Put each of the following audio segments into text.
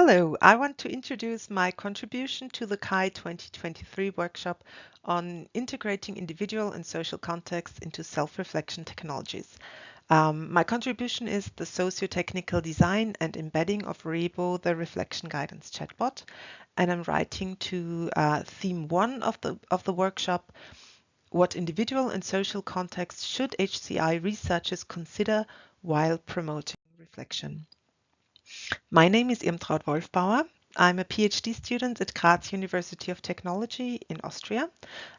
Hello, I want to introduce my contribution to the CHI 2023 workshop on integrating individual and social contexts into self-reflection technologies. My contribution is the socio-technical design and embedding of Rebo, the reflection guidance chatbot, and I'm writing to theme 1 of the workshop. What individual and social contexts should HCI researchers consider while promoting reflection? My name is Wolfbauer. I'm a PhD student at Graz University of Technology in Austria,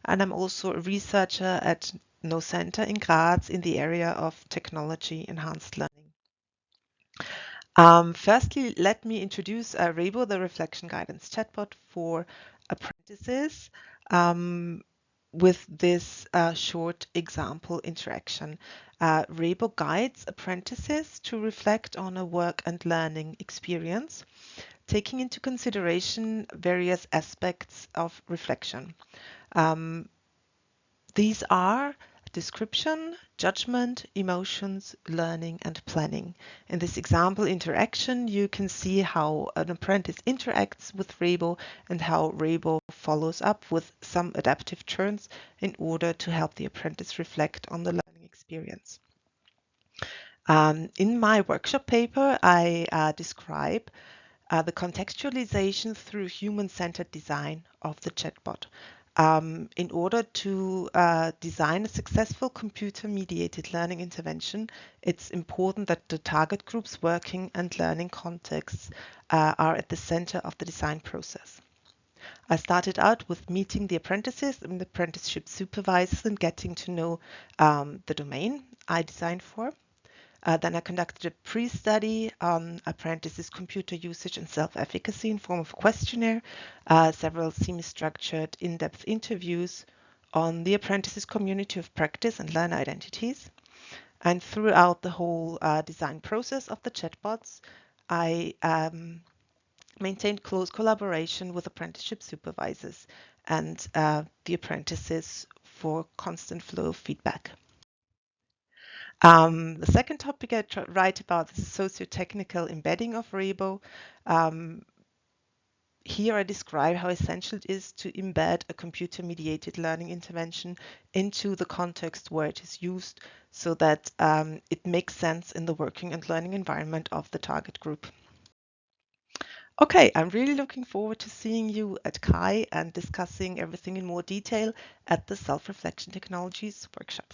and I'm also a researcher at No Center in Graz in the area of technology enhanced learning. Firstly, let me introduce Rebo, the reflection guidance chatbot for apprentices, with this short example interaction. Rebo guides apprentices to reflect on a work and learning experience, taking into consideration various aspects of reflection. These are description, judgment, emotions, learning, and planning. In this example interaction, you can see how an apprentice interacts with Rebo and how Rebo follows up with some adaptive turns in order to help the apprentice reflect on the learning experience. In my workshop paper, I describe the contextualization through human-centered design of the chatbot. In order to design a successful computer-mediated learning intervention, it's important that the target group's working and learning contexts are at the center of the design process. I started out with meeting the apprentices and the apprenticeship supervisors and getting to know the domain I designed for. Then I conducted a pre-study on apprentices' computer usage and self-efficacy in form of questionnaire, several semi-structured in-depth interviews on the apprentices' community of practice and learner identities. And throughout the whole design process of the chatbots, I maintained close collaboration with apprenticeship supervisors and the apprentices for constant flow of feedback. The second topic I write about is socio-technical embedding of Rebo. Here I describe how essential it is to embed a computer-mediated learning intervention into the context where it is used so that it makes sense in the working and learning environment of the target group. Okay, I'm really looking forward to seeing you at CHI and discussing everything in more detail at the Self-Reflection Technologies workshop.